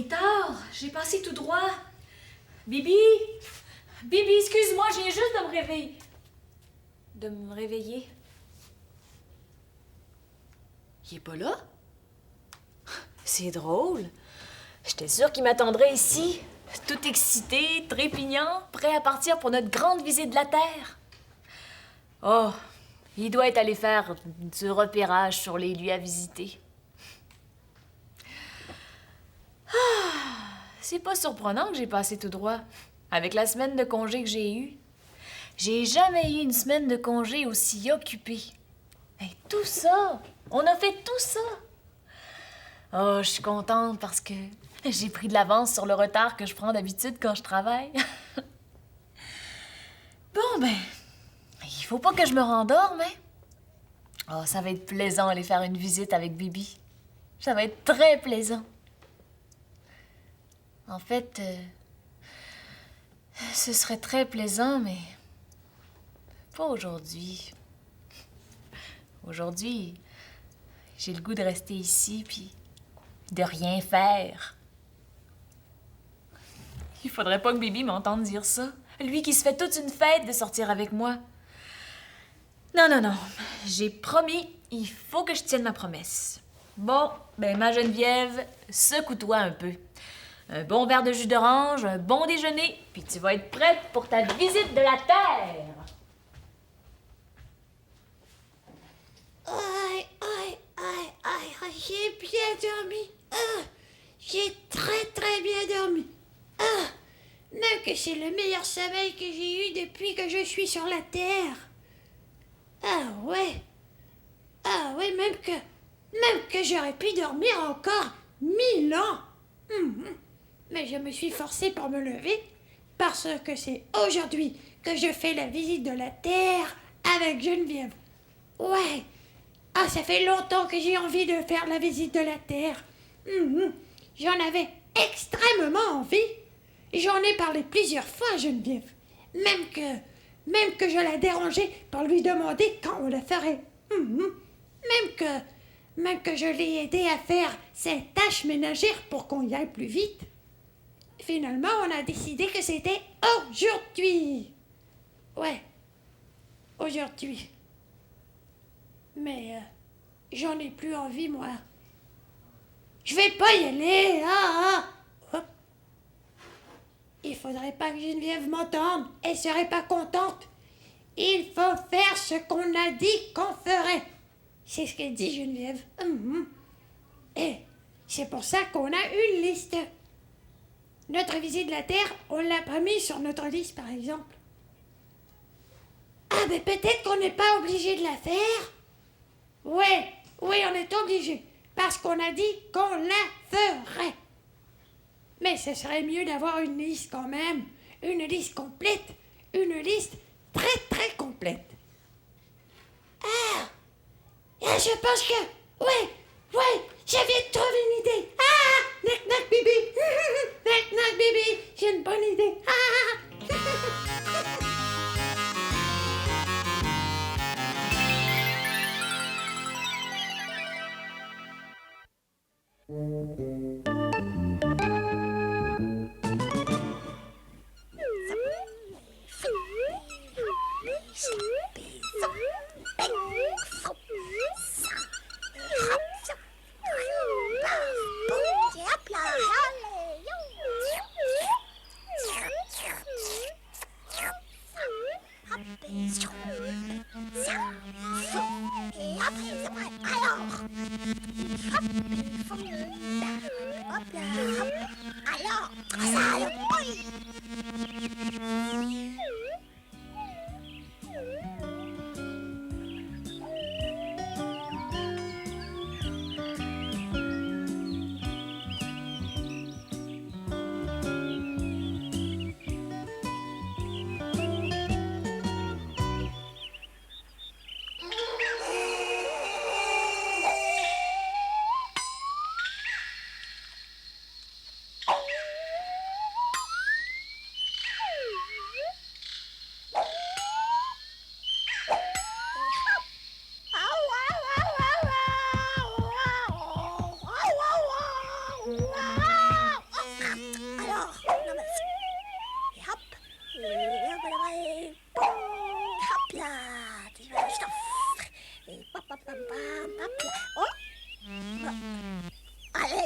est tard. J'ai passé tout droit. Bibi! Bibi, excuse-moi, je viens juste de me réveiller. De me réveiller. Il est pas là? C'est drôle. J'étais sûre qu'il m'attendrait ici, tout excité, trépignant, prêt à partir pour notre grande visite de la Terre. Oh, il doit être allé faire du repérage sur les lieux à visiter. C'est pas surprenant que j'ai passé tout droit. Avec la semaine de congé que j'ai eue, j'ai jamais eu une semaine de congé aussi occupée. Et tout ça, on a fait tout ça. Oh, je suis contente parce que j'ai pris de l'avance sur le retard que je prends d'habitude quand je travaille. Bon, ben, il faut pas que je me rendorme, hein? Oh, ça va être plaisant aller faire une visite avec Bibi. Ça va être très plaisant. En fait, ce serait très plaisant, mais pas aujourd'hui. Aujourd'hui, j'ai le goût de rester ici, puis de rien faire. Il faudrait pas que Bibi m'entende dire ça. Lui qui se fait toute une fête de sortir avec moi. Non, non, non. J'ai promis, il faut que je tienne ma promesse. Bon, ben ma Geneviève, secoue-toi un peu. Un bon verre de jus d'orange, un bon déjeuner, puis tu vas être prête pour ta visite de la Terre. Aïe, aïe, aïe, aïe, aïe, j'ai bien dormi. J'ai très bien dormi. Même que c'est le meilleur sommeil que j'ai eu depuis que je suis sur la Terre. Ah ouais, même que j'aurais pu dormir encore 1000 ans. Mais je me suis forcée pour me lever parce que c'est aujourd'hui que je fais la visite de la Terre avec Geneviève. Ouais. Ça fait longtemps que j'ai envie de faire la visite de la Terre. J'en avais extrêmement envie. J'en ai parlé plusieurs fois à Geneviève. Même que je la dérangeais pour lui demander quand on la ferait. Même que je l'ai aidé à faire ses tâches ménagères pour qu'on y aille plus vite. Finalement, on a décidé que c'était aujourd'hui. Ouais, aujourd'hui. Mais j'en ai plus envie, moi. Je vais pas y aller. Hop. Il faudrait pas que Geneviève m'entende. Elle serait pas contente. Il faut faire ce qu'on a dit qu'on ferait. C'est ce qu'elle dit, Geneviève. Et c'est pour ça qu'on a une liste. Notre visite de la Terre, on l'a pas mis sur notre liste, par exemple. Mais peut-être qu'on n'est pas obligé de la faire. Ouais, on est obligé. Parce qu'on a dit qu'on la ferait. Mais ce serait mieux d'avoir une liste quand même. Une liste complète. Une liste très complète. Je pense que... Ouais, je viens de trouver une idée. Nac Bibi. Nac Bibi, j'ai une bonne idée. Et après, alors, il frappe une formule.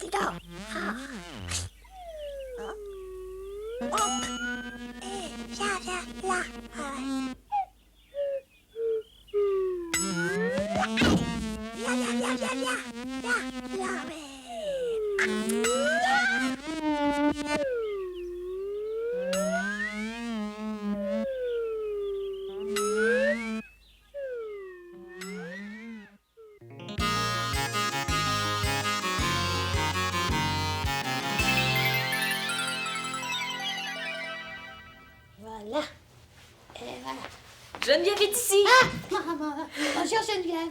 dis donc. Hop. Et viens, là. Viens, voilà. Et voilà. Geneviève est ici! Bonjour Geneviève.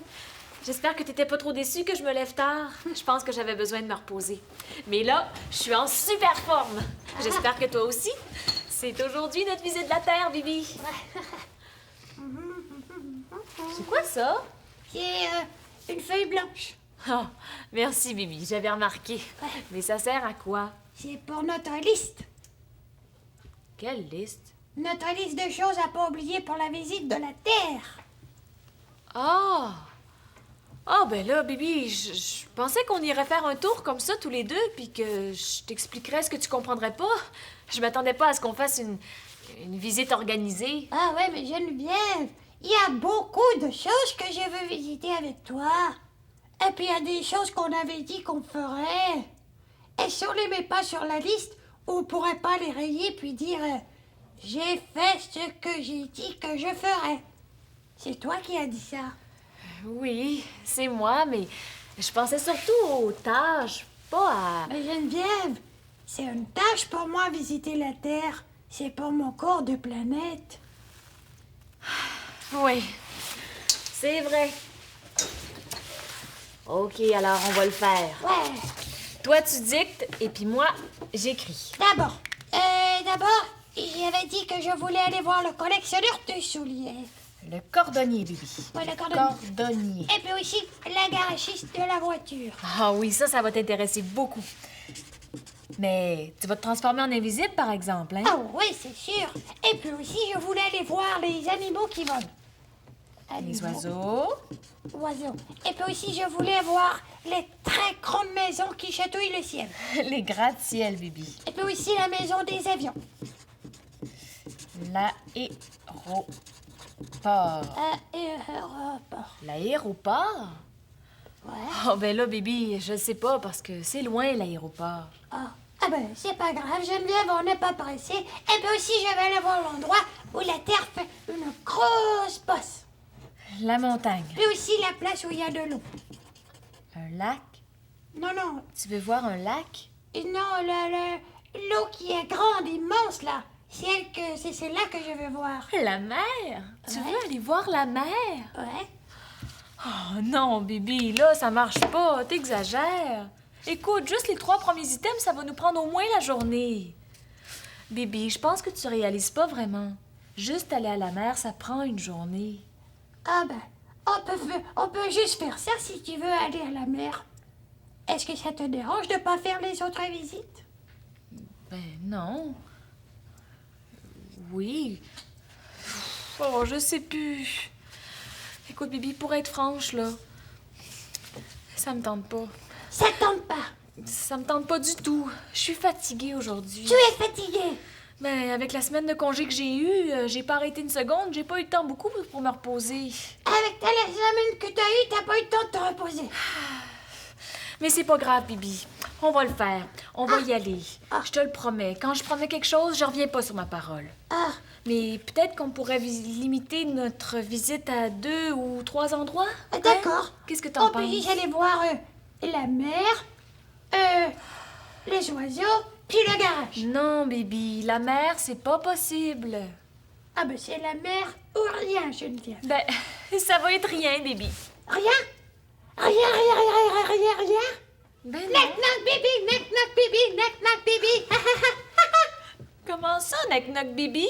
J'espère que t'étais pas trop déçue que je me lève tard. Je pense que j'avais besoin de me reposer. Mais là, je suis en super forme. J'espère que toi aussi. C'est aujourd'hui notre visite de la Terre, Bibi. C'est quoi ça? C'est une feuille blanche. Oh, merci, Bibi. J'avais remarqué. Ouais. Mais ça sert à quoi? C'est pour notre liste. Quelle liste? Notre liste de choses à pas oublier pour la visite de la Terre. Ah! Ah, ben là, Bibi, je pensais qu'on irait faire un tour comme ça tous les deux, puis que je t'expliquerais ce que tu comprendrais pas. Je m'attendais pas à ce qu'on fasse une visite organisée. Ah ouais, mais Geneviève, il y a beaucoup de choses que je veux visiter avec toi. Et puis il y a des choses qu'on avait dit qu'on ferait. Et si on les met pas sur la liste, on pourrait pas les rayer puis dire j'ai fait ce que j'ai dit que je ferais. C'est toi qui as dit ça. Oui, c'est moi, mais je pensais surtout aux tâches, pas à... Mais Geneviève, c'est une tâche pour moi visiter la Terre. C'est pour mon corps de planète. Oui, c'est vrai. OK, alors on va le faire. Ouais. Toi, tu dictes, et puis moi, j'écris. D'abord, j'avais dit que je voulais aller voir le collectionneur de souliers. Le cordonnier, Bibi. Ouais, le cordonnier. Cordonnier. Et puis aussi, la garagiste de la voiture. Ah oui, ça va t'intéresser beaucoup. Mais tu vas te transformer en invisible, par exemple, hein? Ah oui, c'est sûr. Et puis aussi, je voulais aller voir les animaux qui volent. Les Animaux. oiseaux. Oiseaux. Et puis aussi, je voulais voir les très grandes maisons qui chatouillent le ciel. Les gratte-ciel, Bibi. Et puis aussi, la maison des avions. L'aéroport. Aéroport. L'aéroport? Ouais. Oh, ben là, Bibi, je sais pas, parce que c'est loin, l'aéroport. Ah ben, c'est pas grave, Geneviève, on n'est pas pressé. Et puis aussi, je vais aller voir l'endroit où la Terre fait une grosse bosse. La montagne. Puis aussi la place où il y a de l'eau. Un lac? Non, Tu veux voir un lac? et non, l'eau qui est grande, immense, là. C'est celle-là que je veux voir. La mer? Tu Ouais. veux aller voir la mer? Ouais. Oh non, Bibi, là, ça marche pas. T'exagères. Écoute, juste les 3 premiers items, ça va nous prendre au moins la journée. Bibi, je pense que tu réalises pas vraiment. Juste aller à la mer, ça prend une journée. Ah ben, on peut juste faire ça si tu veux aller à la mer. Est-ce que ça te dérange de pas faire les autres visites? Ben non. Oui. Oh, je sais plus. Écoute, Bibi, pour être franche, là, ça me tente pas. Ça tente pas. Ça me tente pas du tout. Je suis fatiguée aujourd'hui. Tu es fatiguée. Ben, avec la semaine de congé que j'ai eue, j'ai pas arrêté une seconde. J'ai pas eu le temps beaucoup pour me reposer. Avec ta semaine que t'as eue, t'as pas eu le temps de te reposer. Mais c'est pas grave, Bibi. On va le faire. On va y aller. Je te le promets. Quand je promets quelque chose, je reviens pas sur ma parole. Ah, Mais peut-être qu'on pourrait limiter notre visite à 2 ou 3 endroits. Hein? d'accord. Qu'est-ce que t'en On peut penses? juste aller voir la mer, les oiseaux, puis le garage. Non, Bibi. La mer, c'est pas possible. Ah ben c'est la mer ou rien, Geneviève. Ben, ça va être rien, Bibi. Rien? Rien. Ben Knock non. knock bibi, knock knock bibi. Comment ça, Knock Knock Bibi?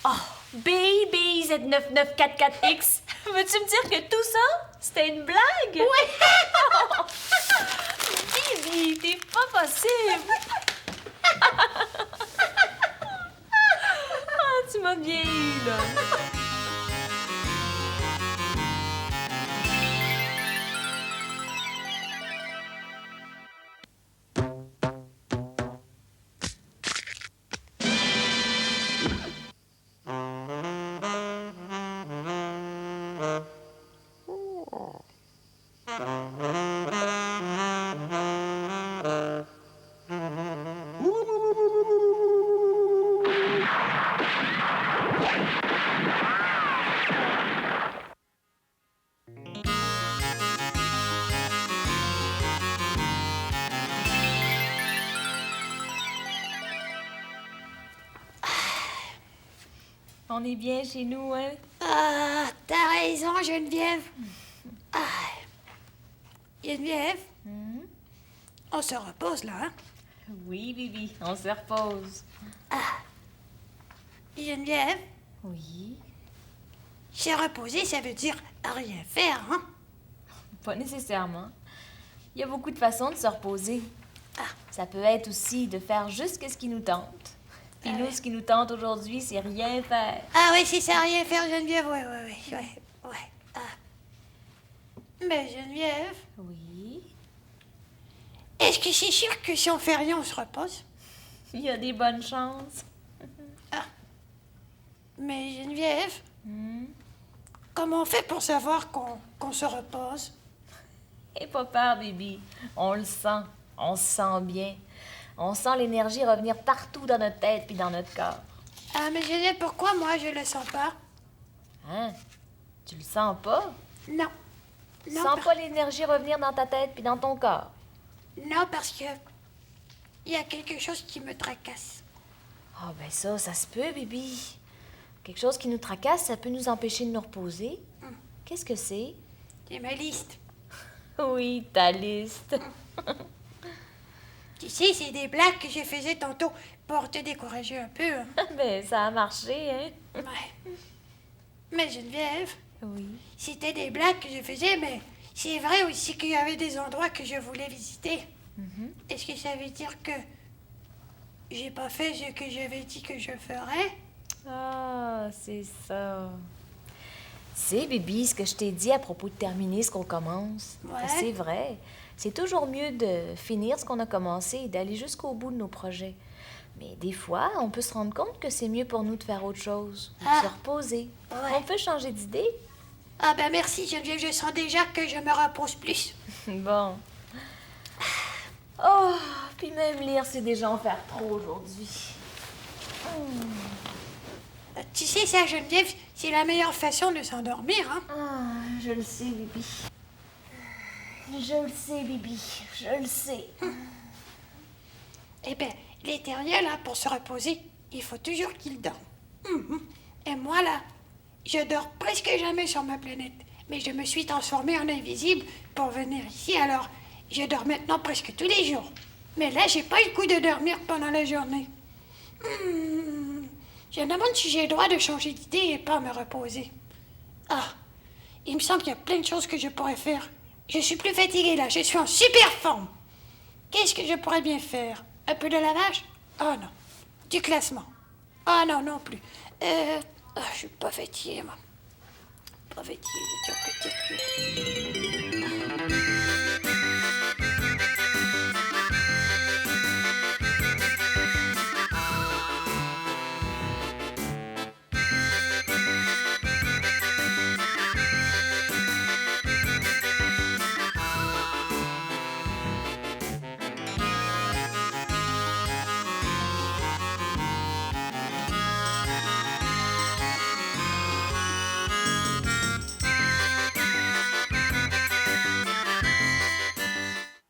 Oh, BBZ9944X. Veux-tu me dire que tout ça, c'était une blague? Ouais. Bibi, t'es pas possible. Ah, tu m'as vieilli, là. On est bien chez nous, hein? Ah, t'as raison, Geneviève. Ah. Geneviève, on se repose là, hein? Oui, Bibi, on se repose. Geneviève, Oui. se reposer, ça veut dire rien faire, hein? Pas nécessairement. Il y a beaucoup de façons de se reposer. Ah. Ça peut être aussi de faire juste ce qui nous tente. Puis nous, ce qui nous tente aujourd'hui, c'est rien faire. Ah oui, si ça rien faire, Geneviève, ouais. Ah. Mais Geneviève, Oui. est-ce que c'est sûr que si on fait rien, on se repose? Il y a des bonnes chances. Mais Geneviève, comment on fait pour savoir qu'on se repose? Et pas peur, Bibi. On le sent. On se sent bien. On sent l'énergie revenir partout dans notre tête puis dans notre corps. Ah, mais Geneviève, pourquoi moi je le sens pas? Hein? Tu le sens pas? Non. Tu sens pas l'énergie revenir dans ta tête puis dans ton corps? Non, parce que il y a quelque chose qui me tracasse. Ah ben ça se peut, Bibi. Quelque chose qui nous tracasse, ça peut nous empêcher de nous reposer. Qu'est-ce que c'est? C'est ma liste. Oui, ta liste. Tu sais, c'est des blagues que je faisais tantôt pour te décourager un peu. Hein. Ben, ça a marché, hein? Ouais. Mais Geneviève, Oui. c'était des blagues que je faisais, mais c'est vrai aussi qu'il y avait des endroits que je voulais visiter. Est-ce que ça veut dire que j'ai pas fait ce que j'avais dit que je ferais? Ah, c'est ça. C'est, Bibi, ce que je t'ai dit à propos de terminer ce qu'on commence. Ouais. C'est vrai. C'est toujours mieux de finir ce qu'on a commencé et d'aller jusqu'au bout de nos projets. Mais des fois, on peut se rendre compte que c'est mieux pour nous de faire autre chose, ou de se reposer. Ouais. On peut changer d'idée. Ah ben merci Geneviève, je sens déjà que je me repose plus. Bon. Oh, puis même lire, c'est déjà en faire trop aujourd'hui. Tu sais ça Geneviève, c'est la meilleure façon de s'endormir, hein? Ah, je le sais, Bibi. Je le sais, Bibi. Je le sais. Eh ben, l'éternel, hein, pour se reposer, il faut toujours qu'il dorme. Et moi, là, je dors presque jamais sur ma planète. Mais je me suis transformée en invisible pour venir ici, alors je dors maintenant presque tous les jours. Mais là, j'ai pas eu le coup de dormir pendant la journée. Je me demande si j'ai le droit de changer d'idée et pas me reposer. Ah, il me semble qu'il y a plein de choses que je pourrais faire. Je suis plus fatiguée là, je suis en super forme. Qu'est-ce que je pourrais bien faire? Un peu de lavage? Oh non. Du classement? Ah non, non plus. Je suis pas fatiguée, moi. Pas fatiguée, j'ai déjà petite.